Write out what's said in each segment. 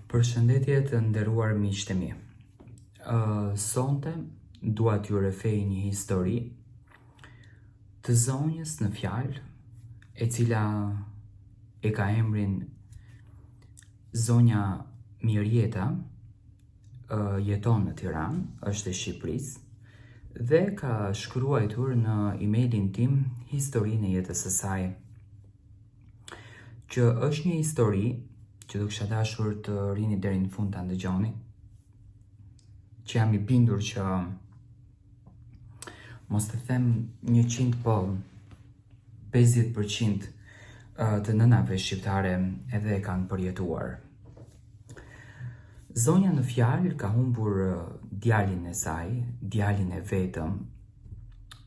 Përshëndetje të nderuar miqtë e mi. Sonte dua t'ju rrefej një histori të zonjës në fjalë, e cila e ka emrin zonja Mirjeta, jeton në Tiranë, është e Shqipërisë, dhe ka shkruar në emailin tim historinë e jetës së saj, që është një histori që do kisha dashur të rini deri në fund ta ndëgjoni, që jam i bindur që mos të them 100, po 50% të nënave shqiptare edhe e kanë përjetuar. Zonja në fjalë ka humbur djalin e saj, djalin e vetëm,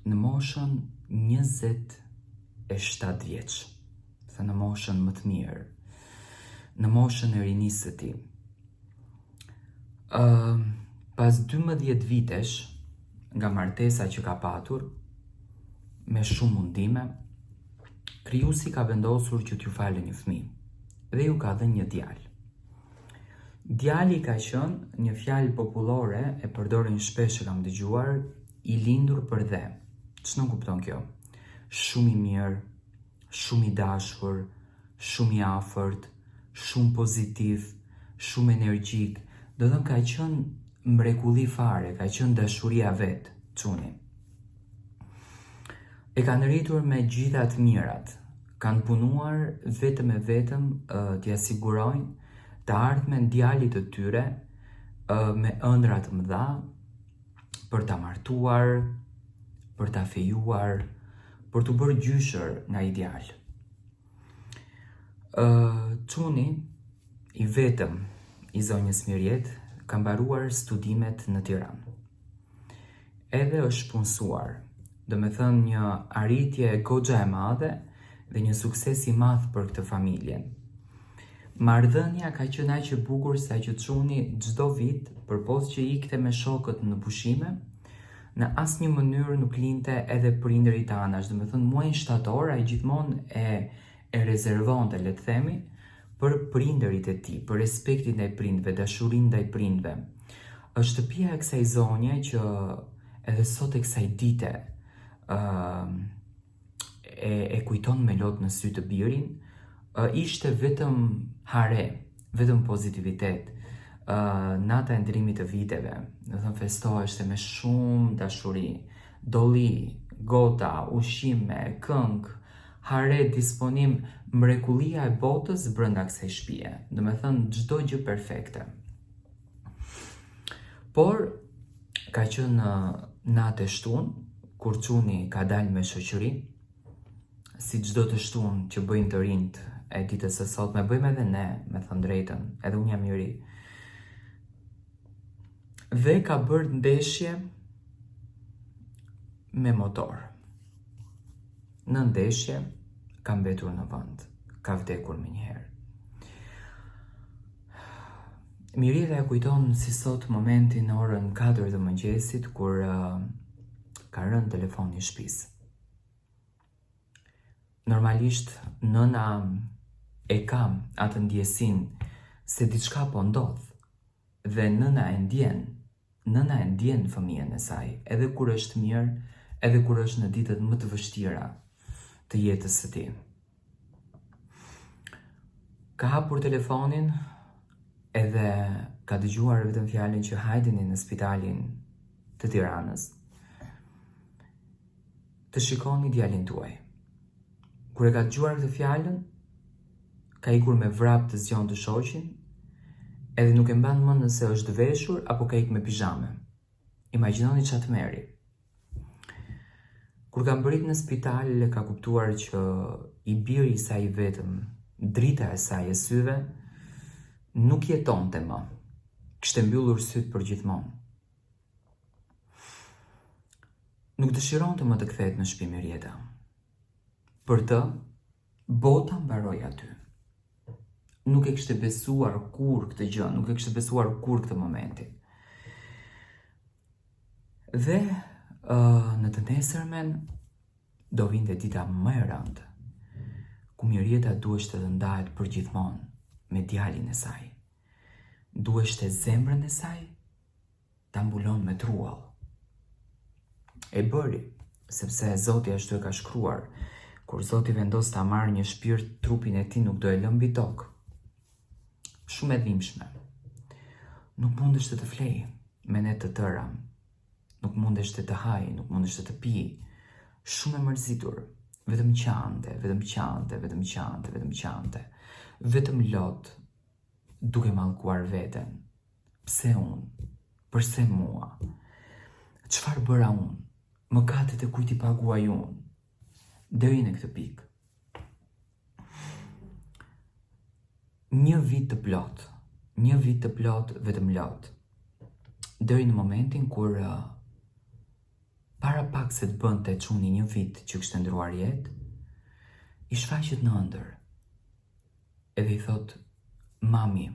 në moshën 27 vjeç, në moshën më të mirë, në moshën e rinisë së tij. Pas 12 vitesh nga martesa që ka patur, me shumë mundime, krijuesi ka vendosur që t'ju falë një fëmijë dhe ju ka dhënë një djalë. Djali ka qenë një fjalë popullore, e përdorin shpesh, e kam dëgjuar, i lindur për dhe. Ç'në kupton kjo? Shumë i mirë, shumë i dashur, shumë i afërt, shumë pozitiv, shumë energjik, do të thënë ka qenë mrekulli fare, ka qenë dashuria vet, çuni. E kanë rritur me gjitha të mirat, kanë punuar vetëm e vetëm t'i sigurojnë të ardhmen djalit të tyre me ëndra të mëdha, për ta martuar, për ta fejuar, për t'u bërë gjyshër nga i djalë. Çuni i vetëm i zonjës Mirjet ka mbaruar studimet në Tiranë. Edhe është punësuar, do me thënë një arritje goxha e madhe dhe një sukses i madh për këtë familjen. Marrëdhënia ka qenë aq e bukur sa që çuni çdo vit, përpos që ikte me shokët në pushime, në asnjë mënyrë nuk linte edhe prindërit anash, do me thënë muajin shtator ai gjithmonë e rezervonte, le të themi, për prindërit e tij, për respektin ndaj prindve, dashurinë ndaj prindve. Është shtëpia e kësaj zonje që edhe sot e kësaj dite e kujton me lot në sy të birin, ishte vetëm hare, vetëm pozitivitet. Nata e ndrimit të viteve, do të thënë festoheshte me shumë dashuri, dolli, gota, ushqime, këngë, hare, disponim, mrekullia e botës brenda kësaj shtëpie, do me thënë çdo gjë perfekte. Por ka qenë natë e shtunë, kur çuni ka dalë me shoqëri, si çdo të shtunë që bëjnë të rinjt e ditës së sotme, bëjmë edhe ne, me thënë drejtën, edhe unë jam i ri. Dhe ka bërë ndeshje me motor. Në ndeshje ka mbetur në vend, ka vdekur menjëherë. Mirjeta e kujton si sot momentin në orën 4 të mëngjesit, kur ka rënë telefoni i shtëpisë. Normalisht nëna e ka atë ndjesinë se diçka po ndodh, dhe nëna e ndjen fëmijën e saj, edhe kur është mirë, edhe kur është në ditët më të vështira të jetës së tij. Ka hapur telefonin edhe ka dëgjuar vetëm fjalën që hajdeni në spitalin të Tiranës të shikoni djalin tuaj. Kur e ka dëgjuar këtë fjalën, ka ikur me vrap të zgjonte shoqin, edhe nuk e mban mend nëse është veshur apo ka ikë me pijame. Imagjinoni ç'atë merri. Kur ka mbërrit në spital, ka kuptuar që i biri i saj vetëm, drita e saj e syve, nuk jetonte më. Kishte mbyllur syt për gjithmonë. Nuk dëshironte më të kthehet në shtëpi Mirjeta. Për të, bota mbaroi aty. Nuk e kishte besuar kur këtë gjë, nuk e kishte besuar kur këtë momentin. Dhe në të nesërmen do vinte dita më e rëndë, ku Mirjeta duhej të ndahet përgjithmonë me djalin e saj. duhesh të zemrën e saj, ta mbulon me truall. E bëri, sepse Zoti ashtu e ka shkruar, kur Zoti vendos ta marrë një shpirt, trupin e tij nuk do e lë mbi tokë. Shumë e dhimbshme. Nuk mundesh të flej me ne të tëra, nuk mundesh të haj, nuk mundesh të pi. Shumë e mërzitur, vetëm qante, vetëm lot, duke mallkuar veten. Pse unë? Përse mua? Çfarë bëra unë? Mëkatet e kujt i paguaj unë? Deri në këtë pikë. Një vit të plot, vetëm lot. Deri në momentin kur para pak se të bënte çuni një vit që kishte ndruar jetë, i shfaqet në ëndër. Edhe i thot, mami,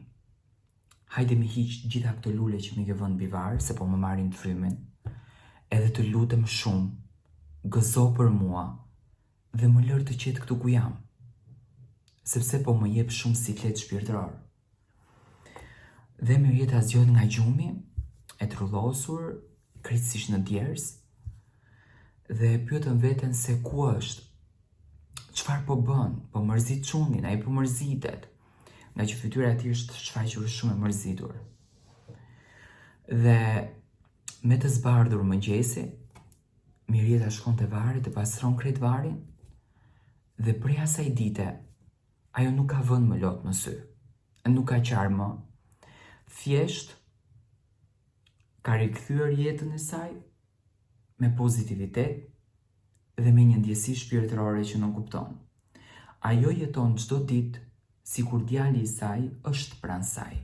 hajde mi hiq gjitha këto lule që mi ke vënë mbi varr, se po më marrin frymin. Edhe të lutem shumë, gëzo për mua dhe më lër të qetë këtu ku jam, sepse po më jep shumë siklet shpirtëror. Dhe Mirjeta zgjohet nga gjumi, e trullosur, krejtësisht në djers, dhe pyetën veten se ku është, çfarë po bën, po mërzit çunin, ai po mërzitet, nga që fytyra e tij është shfaqur shumë e mërzitur. Dhe me të zbardhur mëngjesi, Mirjeta shkon te vari të pastron krejt varin, dhe prej asaj dite, ajo nuk ka vënë më lot në sy, nuk ka qarë më, thjesht ka rikthyer jetën e saj me pozitivitet dhe me një ndjesi shpirtërore që nuk kupton. Ajo jeton çdo ditë sikur djali i saj është pranë saj,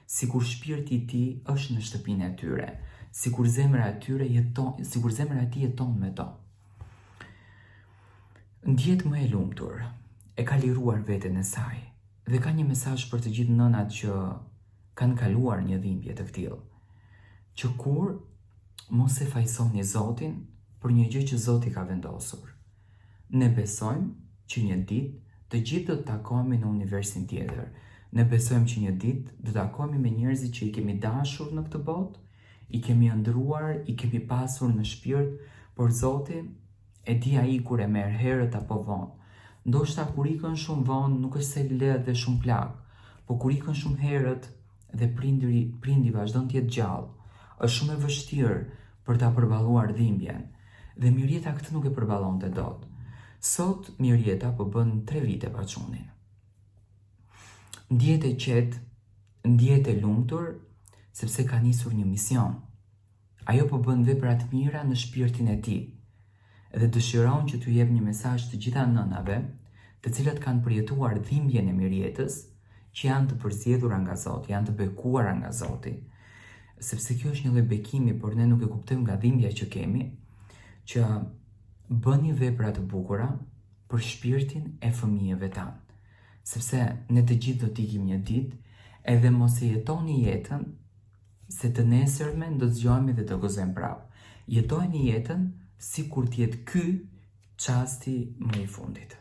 sikur shpirti i tij është në shtëpinë e tyre, sikur zemra e tij jeton me to. Ndjet më e lumtur, e ka liruar veten e saj dhe ka një mesazh për të gjithë nënat që kanë kaluar një dhimbje të tillë, që kur mos e fajsoni Zotin për një gjë që Zoti ka vendosur. Ne besojmë që një ditë të gjithë do të takohemi në universin tjetër. Ne besojmë që një ditë do të takohemi me njerëzit që i kemi dashur në këtë botë, i kemi ëndruar, i kemi pasur në shpirt, por Zoti e di ai kur e merr herët apo vonë. Ndoshta kur ikën shumë vonë nuk është se le dhe shumë plak, por kur ikën shumë herët dhe prindi vazhdon të jetë gjallë, është shumë e vështirë për ta përballuar dhimbjen. Dhe Mirjeta këtë nuk e përballonte dot. Sot Mirjeta po bën 3 vite pa çunin. Ndihet e qetë, ndihet e lumtur, sepse ka nisur një mision. Ajo po bën vepra të mira në shpirtin e tij. Dhe dëshiron që t'ju jep një mesazh të gjitha nënave, të cilat kanë përjetuar dhimbjen e Mirjetës, që janë të përzgjedhura nga Zoti, janë të bekuara nga Zoti. Sepse kjo është një lloj bekimi, por ne nuk e kuptojmë nga dhimbja që kemi, që bëni vepra të bukura për shpirtin e fëmijëve tanë. Sepse ne të gjithë do t'ikim një ditë, edhe mos e jetoni jetën, se të nesërmen do të zgjohemi dhe të gëzojmë prapë. Jetojeni jetën sikur t'jetë ky çasti më i fundit.